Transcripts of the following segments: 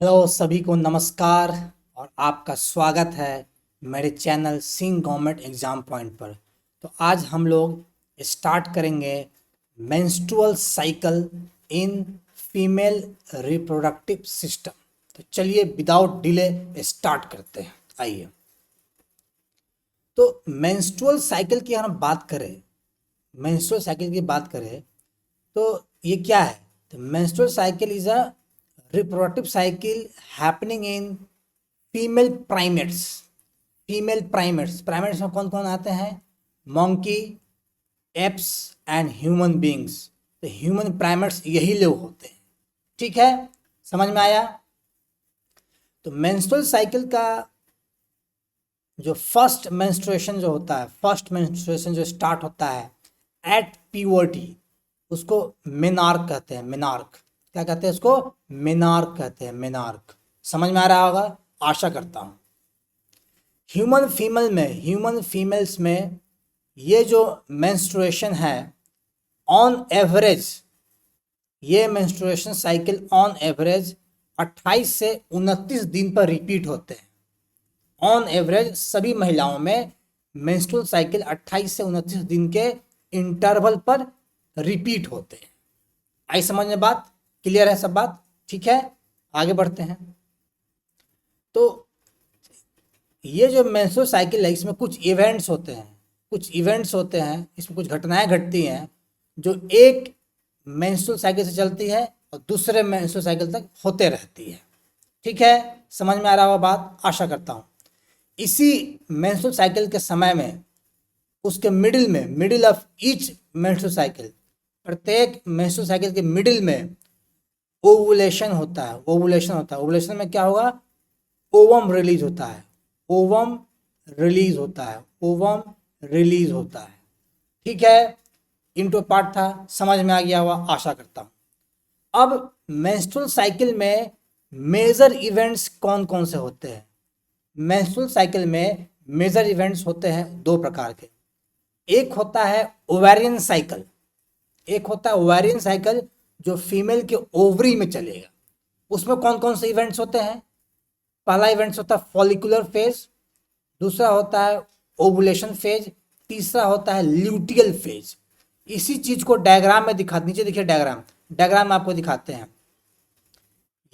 Hello सभी को नमस्कार और आपका स्वागत है मेरे channel Singh government exam point पर। तो आज हम लोग स्टार्ट करेंगे menstrual cycle in female reproductive system. तो चलिए विदाउट डिले स्टार्ट करते हैं। आइए, तो मेंस्ट्रुअल साइकिल की हम बात करें, मेंस्ट्रुअल साइकिल की बात करें तो ये क्या है? तो menstrual cycle is a reproductive cycle happening in female primates. Female primates, primates में कौन कौन आते हैं? Monkey, apps and human beings. तो ह्यूमन प्राइमेट्स यही लोग होते हैं। ठीक है, समझ में आया? तो मेंस्ट्रुअल साइकिल का जो फर्स्ट मेंस्ट्रुएशन जो होता है, फर्स्ट मेंस्ट्रुएशन जो स्टार्ट होता है एट प्यूबर्टी, उसको मेनार्क कहते हैं। मेनार्क क्या कहते हैं? उसको मेनार्क कहते हैं। मेनार्क समझ में आ रहा होगा, आशा करता हूँ। ह्यूमन फीमेल्स में ये जो मेंस्ट्रुएशन है, ऑन एवरेज ये मेंस्ट्रुएशन साइकिल ऑन एवरेज 28 से 29 दिन पर रिपीट होते हैं। ऑन एवरेज सभी महिलाओं में मेंस्ट्रुअल साइकिल 28 से 29 दिन के इंटरवल पर रिपीट होते हैं। आई समझ में बात? क्लियर है सब बात? ठीक है, आगे बढ़ते हैं। तो ये जो मेंस्ट्रुअल साइकिल है, इसमें कुछ इवेंट्स होते हैं, इसमें कुछ घटनाएं घटती हैं जो एक मेंस्ट्रुअल साइकिल से चलती है और दूसरे मेंस्ट्रुअल साइकिल तक होते रहती है। ठीक है, समझ में आ रहा होगा बात, आशा करता हूँ। इसी मेंस्ट्रुअल साइकिल के समय में उसके middle of each menstrual cycle, प्रत्येक मेंस्ट्रुअल साइकिल के मिडिल में ओवुलेशन होता है। ओवुलेशन में क्या होगा? ओवम रिलीज होता है। ओवम रिलीज होता है। ठीक है, इंट्रो पार्ट था, समझ में आ गया हुआ, आशा करता हूँ। अब मेंस्ट्रुअल साइकिल में मेजर इवेंट्स कौन कौन से होते हैं? मेंस्ट्रुअल साइकिल में मेजर इवेंट्स होते हैं दो प्रकार के। एक होता है ओवेरियन साइकिल, जो फीमेल के ओवरी में चलेगा। उसमें कौन कौन से इवेंट्स होते हैं? पहला इवेंट्स होता है फॉलिकुलर फेज, दूसरा होता है ओवुलेशन फेज, तीसरा होता है ल्यूटियल फेज। इसी चीज को डायग्राम में नीचे देखिए, डायग्राम में आपको दिखाते हैं।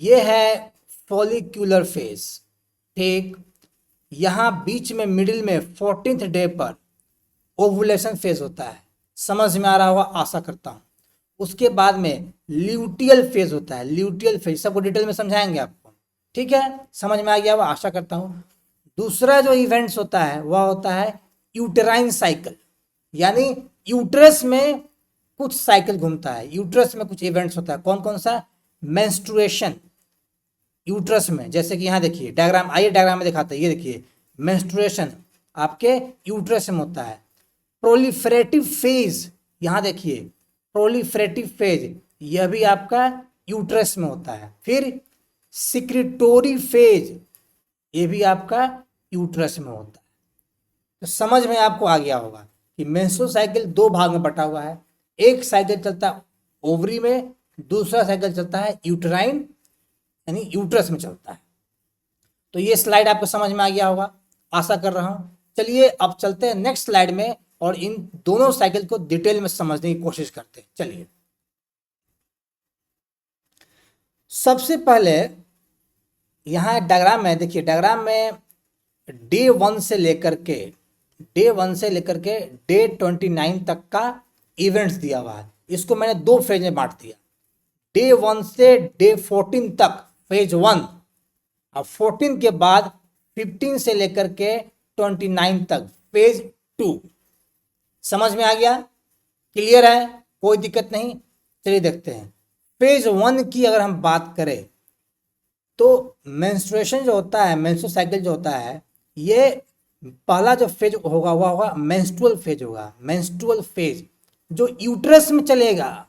ये है फॉलिक्यूलर फेज। ठीक, यहाँ बीच में मिडिल में 14th डे पर ओवुलेशन फेज होता है। समझ में आ रहा होगा, आशा करता हूँ। उसके बाद में ल्यूटियल फेज होता है। ल्यूटियल फेज सबको डिटेल में समझाएंगे आपको। ठीक है, समझ में आ गया हुआ, आशा करता हूँ। दूसरा जो इवेंट्स होता है वह होता है यूटेराइन साइकिल, यानी यूट्रस में कुछ साइकिल घूमता है, यूट्रस में कुछ इवेंट्स होता है। कौन कौन सा? मेंस्ट्रुएशन यूट्रस में, जैसे कि यहाँ देखिए डायग्राम, आइए डायग्राम में दिखाते हैं। ये देखिए मेंस्ट्रुएशन आपके यूट्रस में होता है। प्रोलिफरेटिव फेज, यहाँ देखिए प्रोलिफरेटिव फेज, यह भी आपका यूट्रस में होता है। फिर सिक्रिटोरी फेज, ये भी आपका यूट्रस में होता है। तो समझ में आपको आ गया होगा कि मेंस्ट्रुअल साइकिल दो भाग में बटा हुआ है। एक साइकिल चलता है ओवरी में, दूसरा साइकिल चलता है यूट्राइन यानी यूट्रस में चलता है। तो ये स्लाइड आपको समझ में आ गया होगा, आशा कर रहा हूँ। चलिए अब चलते हैं नेक्स्ट स्लाइड में और इन दोनों साइकिल को डिटेल में समझने की कोशिश करते हैं। चलिए, सबसे पहले यहाँ डायग्राम में देखिए, डायग्राम में डे 1 से लेकर के डे 29 तक का इवेंट्स दिया हुआ है। इसको मैंने दो फेज में बांट दिया। डे 1 से डे 14 तक फेज 1, अब 14 के बाद 15 से लेकर के 29 तक फेज 2। समझ में आ गया? क्लियर है? कोई दिक्कत नहीं। चलिए देखते हैं। फेज 1 की अगर हम बात करें तो मेंस्ट्रुएशन जो होता है, मेंस्ट्रुअल साइकिल जो होता है, ये पहला जो फेज होगा वह होगा मेंस्ट्रुअल फेज होगा। मेंस्ट्रुअल फेज जो यूट्रस में चलेगा,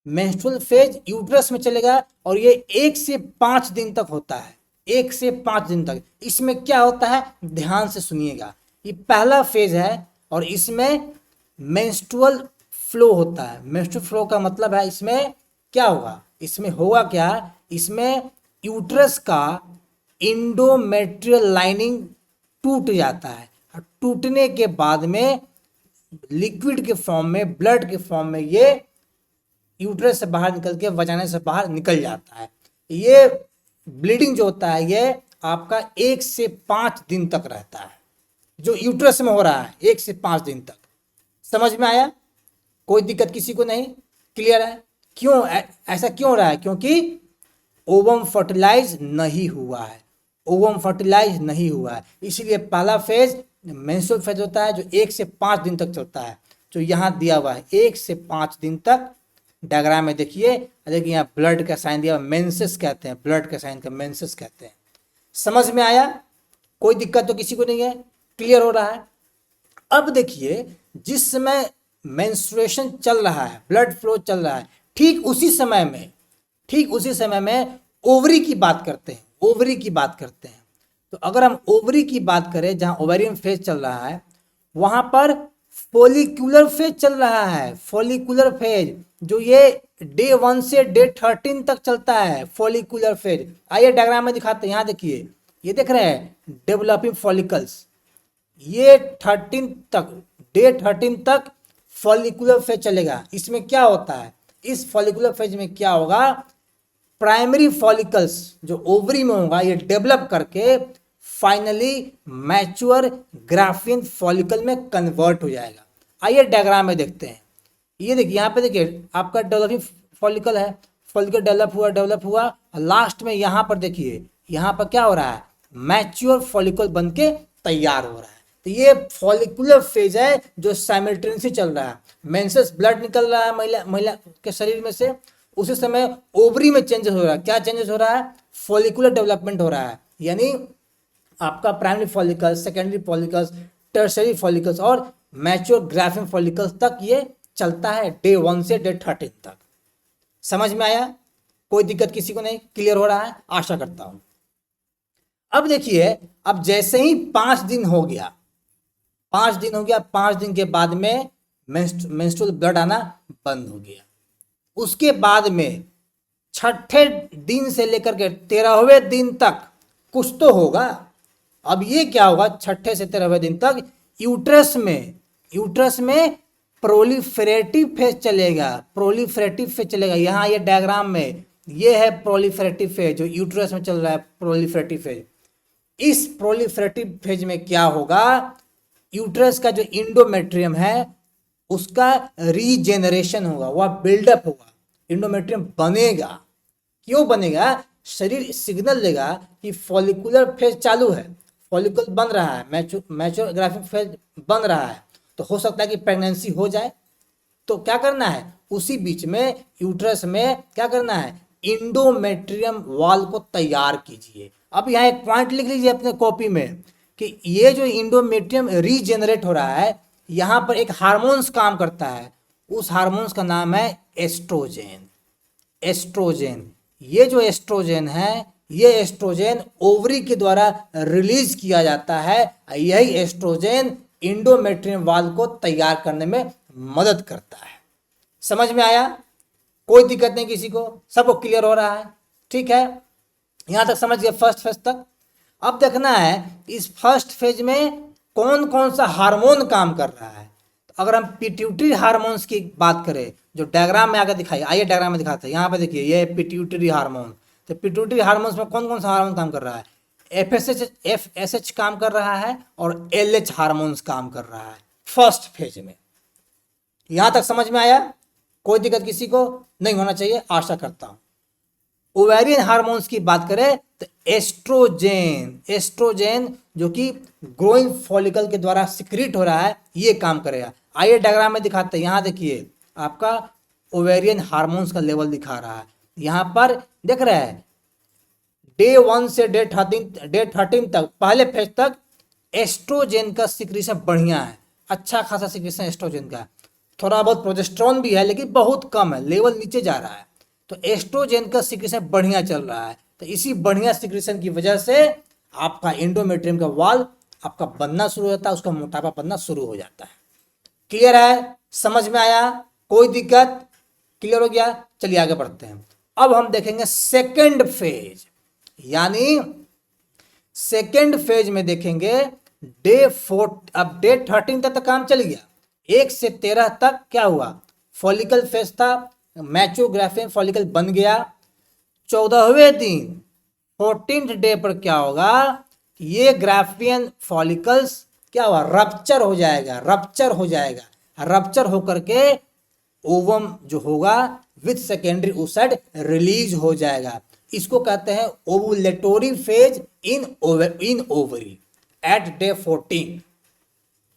मेंस्ट्रुअल फेज यूट्रस में चलेगा और ये 1 से 5 दिन तक होता है। 1 से 5 दिन तक। इसमें क्या होता है, ध्यान से सुनिएगा। ये पहला फेज है और इसमें मेंस्ट्रुअल फ्लो होता है। मेंस्ट्रुअल फ्लो का मतलब है इसमें क्या होगा, इसमें होगा क्या, इसमें यूट्रस का इंडोमेट्रियल लाइनिंग टूट जाता है और टूटने के बाद में लिक्विड के फॉर्म में, ब्लड के फॉर्म में ये यूट्रस से बाहर निकल के वजाना से बाहर निकल जाता है। ये ब्लीडिंग जो होता है ये आपका 1 से 5 दिन तक रहता है, जो यूट्रस में हो रहा है 1 से 5 दिन तक। समझ में आया? कोई दिक्कत किसी को नहीं? क्लियर है? क्यों ऐसा क्यों हो रहा है? क्योंकि ओवम फर्टिलाइज नहीं हुआ है, ओवम फर्टिलाइज नहीं हुआ है, इसलिए पहला फेज मेंस्ट्रुअल फेज होता है जो 1 से 5 दिन तक चलता है, जो यहाँ दिया हुआ है 1 से 5 दिन तक। डायग्राम में देखिए यहाँ ब्लड का साइन दिया हुआ, मेंसेस कहते हैं, ब्लड का साइन का मेंसेस कहते हैं। समझ में आया? कोई दिक्कत तो किसी को नहीं है? क्लियर हो रहा है? अब देखिए जिस समय मेंस्ट्रुएशन चल रहा है, ब्लड फ्लो चल रहा है, ठीक उसी समय में ओवरी की बात करते हैं, ओवरी की बात करते हैं। तो अगर हम ओवरी की बात करें जहां ओवेरियन फेज चल रहा है, वहां पर फॉलिकुलर फेज चल रहा है, फॉलिकुलर फेज जो ये डे 1 से डे 13 तक चलता है, फॉलिकुलर फेज। आइए डायग्राम में दिखाते हैं। यहाँ देखिए, ये देख रहे हैं डेवलपिंग फॉलिकल्स, ये 13 तक, डे 13 तक फॉलिकुलर फेज चलेगा। इसमें क्या होता है? इस फॉलिकुलर फेज में क्या होगा? प्राइमरी फॉलिकल्स जो ओवरी में होगा ये डेवलप करके फाइनली मैच्योर ग्राफियन फॉलिकल में कन्वर्ट हो जाएगा। आइए डायग्राम में देखते हैं। ये देखिए यहाँ पे देखिए आपका डेवलपिंग फॉलिकल है, फॉलिकल डेवलप हुआ और लास्ट में यहाँ पर देखिए यहाँ पर क्या हो रहा है? मैच्योर फॉलिकल बन के तैयार हो रहा है। तो ये फॉलिकुलर फेज है जो साइमल्टेनियसली चल रहा है। मेंसेस ब्लड निकल रहा है महिला के शरीर में से, उसी समय ओवरी में चेंजेस हो रहा है। क्या चेंजेस हो रहा है? फॉलिकुलर डेवलपमेंट हो रहा है, यानी आपका primary follicles, secondary follicles, tertiary follicles और मैच्योर ग्राफियन फॉलिकल्स तक ये चलता है डे 1 से डे 13 तक। समझ में आया? कोई दिक्कत किसी को नहीं? क्लियर हो रहा है? आशा करता हूं। अब देखिए, अब जैसे ही 5 दिन हो गया, 5 दिन के बाद में मेंस्ट्रुअल ब्लड आना बंद हो गया। उसके बाद में 6ठे दिन से लेकर के 13वें दिन तक कुछ तो होगा। अब ये क्या होगा? 6ठे से 13वें दिन तक यूट्रस में प्रोलिफरेटिव फेज चलेगा, प्रोलिफरेटिव फेज चलेगा। यहाँ ये डायग्राम में ये है प्रोलिफरेटिव फेज जो यूट्रस में चल रहा है, प्रोलिफरेटिव फेज। इस प्रोलिफरेटिव फेज में क्या होगा? यूट्रस का जो इंडोमेट्रियम है उसका रीजेनरेशन होगा, वह बिल्डअप होगा, इंडोमेट्रियम बनेगा। क्यों बनेगा? शरीर सिग्नल देगा कि फॉलिकुलर फेज चालू है, फॉलिकल बन रहा है, मैच्योर ग्राफिक फेज बन रहा है, तो हो सकता है कि प्रेगनेंसी हो जाए। तो क्या करना है? उसी बीच में यूट्रस में क्या करना है? इंडोमेट्रियम वॉल को तैयार कीजिए। अब यहाँ एक पॉइंट लिख लीजिए अपने कॉपी में कि ये जो इंडोमेट्रियम रीजेनरेट हो रहा है, यहाँ पर एक हार्मोन्स काम करता है, उस हार्मोन्स का नाम है एस्ट्रोजेन। एस्ट्रोजेन, ये जो एस्ट्रोजेन है, ये एस्ट्रोजेन ओवरी के द्वारा रिलीज किया जाता है। यही एस्ट्रोजेन इंडोमेट्रियम वाल को तैयार करने में मदद करता है। समझ में आया? कोई दिक्कत नहीं किसी को? सबको क्लियर हो रहा है? ठीक है, यहां तक समझ गए फर्स्ट फेज तक। अब देखना है इस फर्स्ट फेज में कौन कौन सा हार्मोन काम कर रहा है। तो अगर हम पिट्यूटरी हार्मोन्स की बात करें जो डायग्राम में आकर दिखाई, आइए डायग्राम में दिखाते हैं। यहाँ पे देखिए ये पिट्यूटरी हार्मोन। तो पिट्यूटरी हार्मोन्स में कौन कौन सा हार्मोन काम कर रहा है? FSH काम कर रहा है और LH हार्मोन्स काम कर रहा है फर्स्ट फेज में। यहां तक समझ में आया? कोई दिक्कत किसी को नहीं होना चाहिए, आशा करता हूं। ओवेरियन हार्मोन्स की बात करें तो एस्ट्रोजेन जो कि ग्रोइंग फॉलिकल के द्वारा सिक्रीट हो रहा है, ये काम करेगा। आइए डायग्राम में दिखाते हैं। यहां देखिए आपका ओवेरियन हार्मोन्स का लेवल दिखा रहा है। यहां पर देख रहे हैं डे 1 से डे 13 तक, पहले फेज तक एस्ट्रोजेन का सिक्रीशन बढ़िया है, अच्छा खासा सिक्रीशन एस्ट्रोजेन का। थोड़ा बहुत प्रोजेस्टेरॉन भी है लेकिन बहुत कम है, लेवल नीचे जा रहा है। तो एस्ट्रोजेन का सिक्रीशन बढ़िया चल रहा है। तो इसी बढ़िया सिक्रीशन की वजह से आपका एंडोमेट्रियम का वॉल आपका बनना शुरू होता है, उसका मोटापा बनना शुरू हो जाता है। क्लियर है? समझ में आया? कोई दिक्कत? क्लियर हो गया? चलिए आगे बढ़ते हैं। अब हम देखेंगे सेकेंड फेज। यानी सेकेंड फेज में देखेंगे अब डे 13 तक तो काम चल गया, 1 से 13 तक क्या हुआ, फॉलिकल फेज था, मैच्योर ग्राफियन फॉलिकल बन गया। 14वें दिन 14th डे पर क्या होगा, ये ग्राफियन फॉलिकल्स क्या हुआ, रप्चर हो जाएगा, रप्चर होकर के ओवम जो होगा विथ सेकेंडरी oocyte रिलीज हो जाएगा। इसको कहते हैं ovulatory phase in ovary at day 14।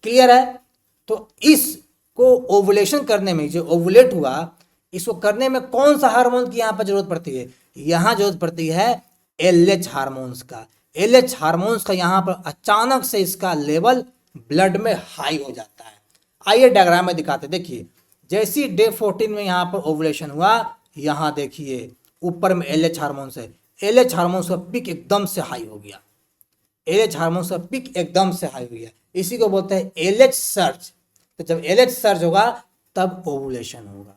Clear है? तो इसको ओवुलेशन करने में, जो ओवुलेट हुआ, इसको करने में कौन सा हार्मोन की यहाँ पर जरूरत पड़ती है, यहाँ जरूरत पड़ती है LH हार्मोन्स का। LH हार्मोन्स का यहाँ पर अचानक से इसका लेवल ब्लड में हाई हो जाता है। आइए डायग्राम में दिखाते, देखिए जैसी डे 14 में यहाँ पर ओवुलेशन हुआ, यहाँ देखिए ऊपर में LH हार्मोन्स है, LH हार्मोन्स का पिक एकदम से हाई हो गया, LH हार्मोन्स का पिक एकदम से हाई हो गया, इसी को बोलते हैं LH सर्ज। तो जब LH सर्ज होगा तब ओवुलेशन होगा।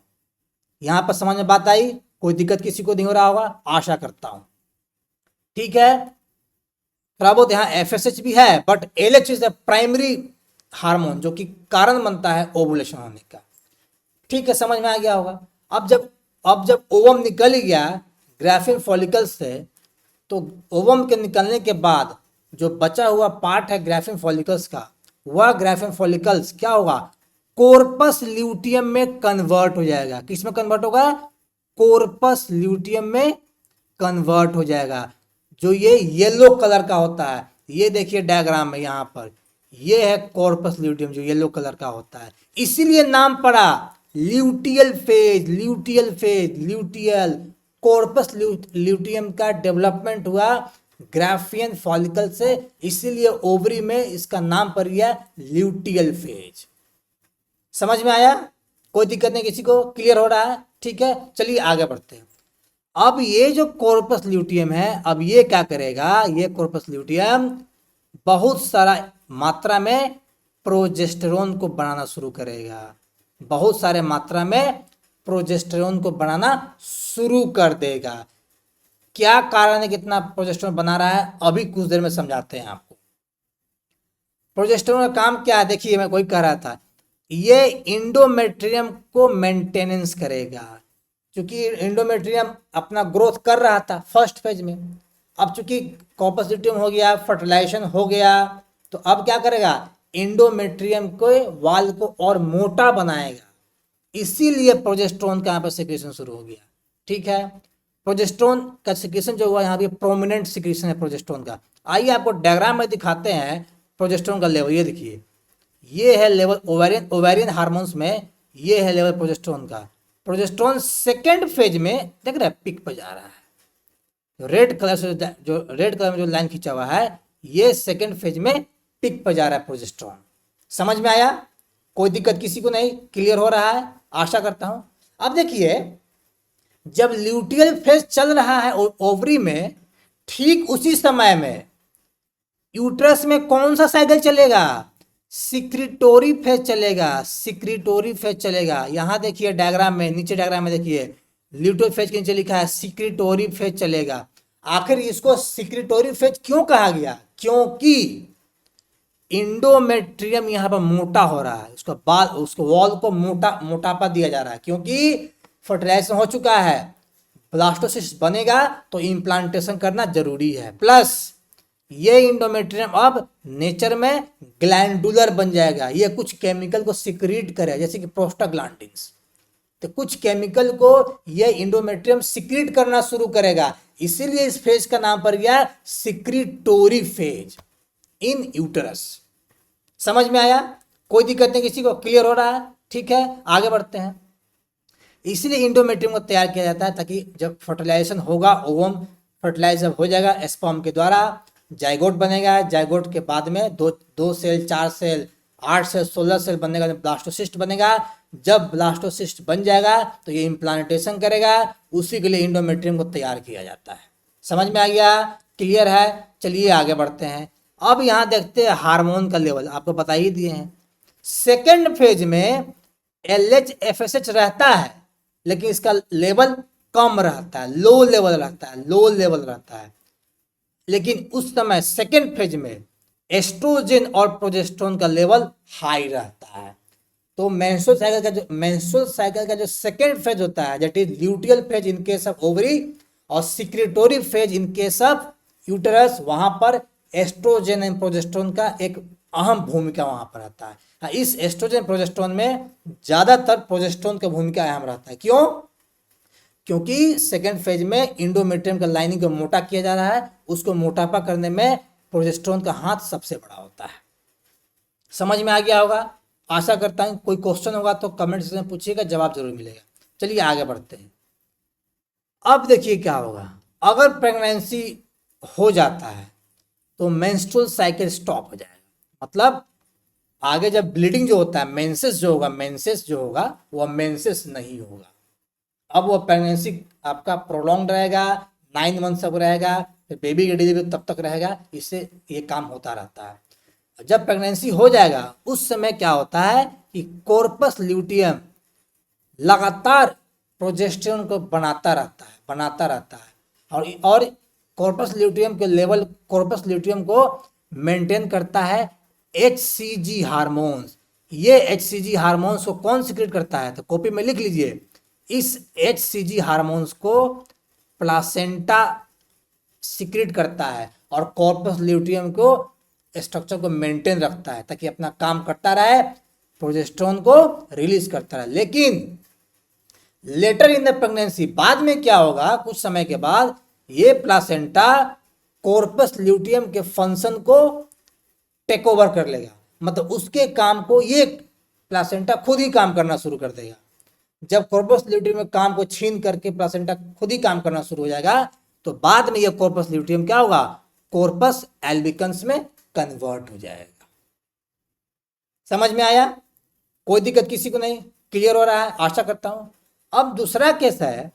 यहाँ पर समझ में बात आई? कोई दिक्कत किसी को नहीं हो रहा होगा, आशा करता हूँ। ठीक है, थोड़ा बहुत यहाँ FSH भी है, but LH is the primary hormone जो कि कारण बनता है ओवुलेशन होने का। ठीक है, समझ में आ गया होगा। अब जब ओवम निकल गया ग्राफियन फॉलिकल से, तो ओवम के निकलने के बाद जो बचा हुआ पार्ट है ग्राफियन फॉलिकल्स का, वह ग्राफियन फॉलिकल्स क्या होगा, कोर्पस ल्यूटियम में कन्वर्ट हो जाएगा। किस में कन्वर्ट होगा? कोर्पस ल्यूटियम में कन्वर्ट हो जाएगा, जो ये येलो कलर का होता है। ये देखिए डायग्राम में यहाँ पर, ये है कॉर्पस ल्यूटियम जो येलो कलर का होता है, इसीलिए नाम पड़ा luteal phase. Luteal corpus luteum का डेवलपमेंट हुआ ग्राफियन फॉलिकल से, इसीलिए ओवरी में इसका नाम पड़ गया ल्यूटियल फेज। समझ में आया? कोई दिक्कत नहीं किसी को? क्लियर हो रहा है? ठीक है, चलिए आगे बढ़ते हैं। अब ये जो कॉर्पस ल्यूटियम है, अब ये क्या करेगा, ये कॉर्पस ल्यूटियम बहुत सारा मात्रा में प्रोजेस्टेरोन को बनाना शुरू करेगा, बहुत सारे मात्रा में प्रोजेस्टेरोन को बनाना शुरू कर देगा। क्या कारण है कितना प्रोजेस्टेरोन बना रहा है, अभी कुछ देर में समझाते हैं आपको। प्रोजेस्टेरोन का काम क्या है, देखिए मैं कोई कह रहा था, ये इंडोमेट्रियम को मेंटेनेंस करेगा, क्योंकि इंडोमेट्रियम अपना ग्रोथ कर रहा था फर्स्ट फेज में। अब चूंकि कॉर्पस ल्यूटियम हो गया, फर्टिलाइजेशन हो गया, तो अब क्या करेगा, इंडोमेट्रियम को वाल को और मोटा बनाएगा, इसीलिए प्रोजेस्टेरोन का यहाँ पर सिक्रेशन शुरू हो गया। ठीक है, प्रोजेस्टेरोन का सिक्रेशन जो हुआ यहाँ पे प्रोमिनेंट सिक्रेशन है प्रोजेस्टेरोन का। आइए आपको डायग्राम में दिखाते हैं प्रोजेस्टेरोन का लेवल। ये देखिए, ये है लेवल ओवेरियन हार्मोन्स में, ये है लेवल प्रोजेस्टेरोन का। प्रोजेस्टेरोन सेकेंड फेज में देख रहे हैं पिक पर जा रहा है, रेड कलर में जो लाइन खींचा हुआ है, ये सेकेंड फेज में पिक पर जा रहा है प्रोजेस्टेरोन। समझ में आया? कोई दिक्कत किसी को नहीं? क्लियर हो रहा है, आशा करता हूं। अब देखिए, जब ल्यूटियल फेज चल रहा है ओवरी में, ठीक उसी समय में यूट्रस में कौन सा साइकिल चलेगा, सिक्रिटोरी फेज चलेगा। यहां देखिए डायग्राम में, नीचे डायग्राम में देखिए, ल्यूटियल फेज के नीचे लिखा है सिक्रिटोरी फेज चलेगा। आखिर इसको सिक्रिटोरी फेज क्यों कहा गया? क्योंकि इंडोमेट्रियम यहाँ पर मोटा हो रहा है, उसको वॉल को मोटापा दिया जा रहा है, क्योंकि फर्टिलाइजेशन हो चुका है, ब्लास्टोसिस्ट बनेगा तो इम्प्लांटेशन करना जरूरी है। प्लस ये इंडोमेट्रियम अब नेचर में ग्लैंडुलर बन जाएगा, ये कुछ केमिकल को सिक्रीट करे, जैसे कि प्रोस्टाग्लैंडिन्स, तो कुछ केमिकल को ये इंडोमेट्रियम सिक्रीट करना शुरू करेगा, इसीलिए इस फेज का नाम पड़ गया सिक्रिटोरी फेज इन यूटरस। समझ में आया? कोई दिक्कत नहीं किसी को? क्लियर हो रहा है? ठीक है, आगे बढ़ते हैं। इसलिए इंडोमेट्रियम को तैयार किया जाता है ताकि जब फर्टिलाइजेशन होगा, ओवम फर्टिलाइज हो जाएगा स्पर्म के द्वारा, जाइगोट बनेगा, जाइगोट के बाद में दो सेल, 4 सेल, 8 सेल, 16 सेल बनने का ब्लास्टोसिस्ट बनेगा। जब ब्लास्टोसिस्ट बन जाएगा तो ये इम्प्लांटेशन करेगा, उसी के लिए इंडोमेट्रियम को तैयार किया जाता है। समझ में आ गया? क्लियर है? चलिए आगे बढ़ते हैं। अब यहाँ देखते हैं हार्मोन का लेवल, आपको बता ही दिए हैं। सेकेंड फेज में LH FSH रहता है, लेकिन इसका लेवल कम रहता है, लो लेवल रहता है। लेकिन उस समय सेकेंड फेज में एस्ट्रोजन और प्रोजेस्टेरोन का लेवल हाई रहता है। तो मेंस्ट्रुअल साइकिल का जो सेकेंड फेज होता है that is luteal phase in case of ovary और secretory phase in case of uterus, वहां पर एस्ट्रोजन एंड प्रोजेस्टेरोन का एक अहम भूमिका वहां पर रहता है। इस एस्ट्रोजन प्रोजेस्टेरोन में ज्यादातर प्रोजेस्टेरोन का भूमिका अहम रहता है। क्यों? क्योंकि सेकेंड फेज में इंडोमेट्रियम का लाइनिंग को मोटा किया जा रहा है, उसको मोटापा करने में प्रोजेस्टेरोन का हाथ सबसे बड़ा होता है। समझ में आ गया होगा, आशा करता हूं। कोई क्वेश्चन होगा तो कमेंट सेक्शन में पूछिएगा, जवाब जरूर मिलेगा। चलिए आगे बढ़ते हैं। अब देखिए क्या होगा, अगर प्रेगनेंसी हो जाता है तो मेंस्ट्रुअल साइकिल स्टॉप हो जाएगा। मतलब आगे जब ब्लीडिंग जो होता है, मेंसेस जो होगा वह मेंसेस नहीं होगा। अब वो प्रेगनेंसी आपका प्रोलॉन्ग रहेगा, 9 मंथ तक रहेगा, फिर बेबी की डिलीवरी तब तक रहेगा। इससे ये काम होता रहता है। जब प्रेगनेंसी हो जाएगा उस समय क्या होता है कि कॉर्पस ल्यूटियम लगातार प्रोजेस्टेरोन को बनाता रहता है और कॉर्पस ल्यूटियम को मेंटेन करता है HCG हार्मोन्स। ये HCG हार्मोन्स को कौन सीक्रेट करता है? तो कॉपी में लिख लीजिए, इस HCG हार्मोन्स को प्लासेंटा सीक्रेट करता है और कॉर्पस ल्यूटियम को स्ट्रक्चर को मेंटेन रखता है ताकि अपना काम करता रहे, प्रोजेस्टेरोन को रिलीज करता रहे। लेकिन लेटर इन द प्रेगनेंसी, बाद में क्या होगा, कुछ समय के बाद ये प्लासेंटा कॉर्पस ल्यूटियम के फंक्शन को टेक ओवर कर लेगा। मतलब उसके काम को ये प्लासेंटा खुद ही काम करना शुरू कर देगा। जब कॉर्पस ल्यूटियम में काम को छीन करके प्लासेंटा खुद ही काम करना शुरू हो जाएगा तो बाद में यह कॉर्पस ल्यूटियम क्या होगा, कॉर्पस एल्बिकन्स में कन्वर्ट हो जाएगा। समझ में आया? कोई दिक्कत किसी को नहीं? क्लियर हो रहा है? आशा करता हूं। अब दूसरा केस है,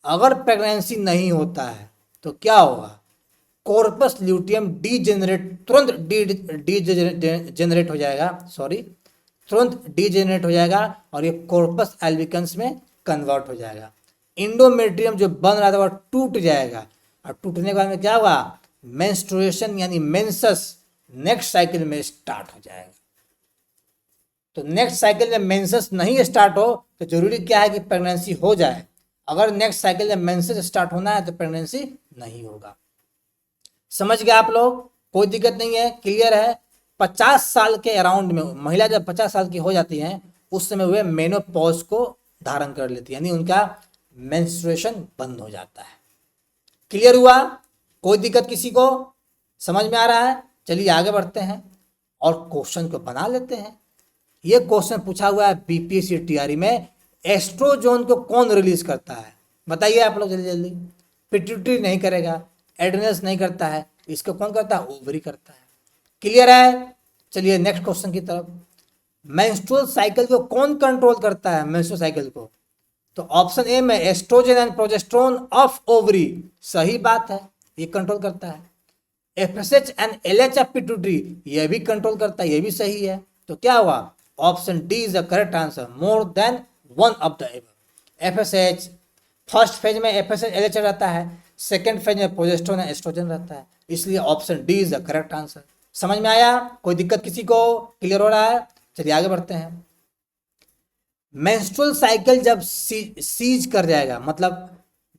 अगर प्रेगनेंसी नहीं होता है तो क्या होगा, कॉर्पस ल्यूटियम तुरंत डीजेनरेट हो जाएगा और ये कॉर्पस एल्बिकन्स में कन्वर्ट हो जाएगा। इंडोमेट्रियम जो बन रहा था वह टूट जाएगा और टूटने के बाद में क्या होगा, मेंस्ट्रुएशन यानी मेंसस नेक्स्ट साइकिल में स्टार्ट हो जाएगा। तो नेक्स्ट साइकिल में मेंसस नहीं स्टार्ट हो तो जरूरी क्या है कि प्रेगनेंसी हो जाए। अगर नेक्स्ट साइकिल में मेंसस स्टार्ट होना है तो प्रेगनेंसी नहीं होगा। समझ गए आप लोग? कोई दिक्कत नहीं है, क्लियर है? 50 साल के अराउंड में महिला जब 50 साल की हो जाती हैं उस समय वे मेनोपॉज को धारण कर लेती है, यानी उनका मेंस्ट्रुएशन बंद हो जाता है। क्लियर हुआ? कोई दिक्कत किसी को? समझ में आ रहा है? चलिए आगे बढ़ते हैं और क्वेश्चन को बना लेते हैं। ये क्वेश्चन पूछा हुआ है बीपीएससी टीआरई में, एस्ट्रोजन को कौन रिलीज करता है? बताइए आप लोग जल्दी जल्दी। पिट्यूटरी नहीं करेगा, एड्रेनल्स नहीं करता है, इसको कौन करता है? ओवरी करता है। क्लियर है? चलिए नेक्स्ट क्वेश्चन की तरफ। मेंस्ट्रुअल साइकिल को कौन कंट्रोल करता है? मेंस्ट्रुअल साइकिल को तो ऑप्शन ए में estrogen and progesterone of ovary, सही बात है, ये कंट्रोल करता है। FSH and LH of pituitary, ये भी कंट्रोल करता है, ये भी सही है। तो क्या हुआ? Option D is the correct answer, more than one of the above. FSH first phase में एफएसएच एलएच रहता है, सेकेंड फेज में प्रोजेस्टेरोन एस्ट्रोजन रहता है, इसलिए option D is the correct answer. समझ में आया? कोई दिक्कत किसी को? क्लियर हो रहा है? चलिए आगे बढ़ते हैं। मेंस्ट्रुअल साइकिल जब सीज कर जाएगा, मतलब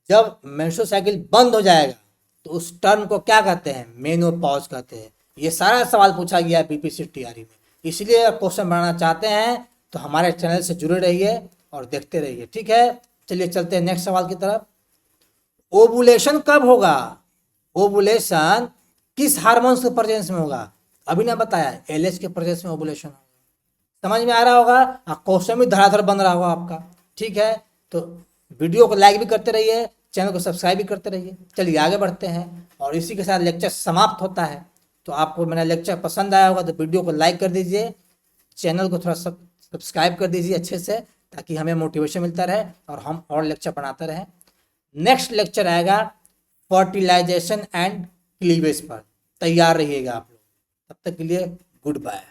जब मेंस्ट्रुअल साइकिल बंद हो जाएगा तो उस टर्म को क्या कहते हैं? मेनोपॉज कहते हैं। ये सारा सवाल पूछा गया है बीपीएससी टीआरई में, इसलिए क्वेश्चन बनाना चाहते हैं तो हमारे चैनल से जुड़े रहिए और देखते रहिए, ठीक है? चलिए चलते हैं नेक्स्ट सवाल की तरफ। ओवुलेशन कब होगा? ओवुलेशन किस हार्मोन्स के प्रेजेंस में होगा? अभी ना बताया, एलएच के प्रेजेंस में ओवुलेशन होगा। समझ में आ रहा होगा? क्वेश्चन भी धड़ाधड़ बन रहा होगा आपका, ठीक है? तो वीडियो को लाइक भी करते रहिए, चैनल को सब्सक्राइब भी करते रहिए। चलिए आगे बढ़ते हैं और इसी के साथ लेक्चर समाप्त होता है। तो आपको मेरा लेक्चर पसंद आया होगा तो वीडियो को लाइक कर दीजिए, चैनल को थोड़ा सब्सक्राइब कर दीजिए अच्छे से, ताकि हमें मोटिवेशन मिलता रहे और हम और लेक्चर बनाते रहें। नेक्स्ट लेक्चर आएगा फर्टिलाइजेशन एंड क्लीवेज पर, तैयार रहिएगा आप लोग। तब तक के लिए गुड बाय।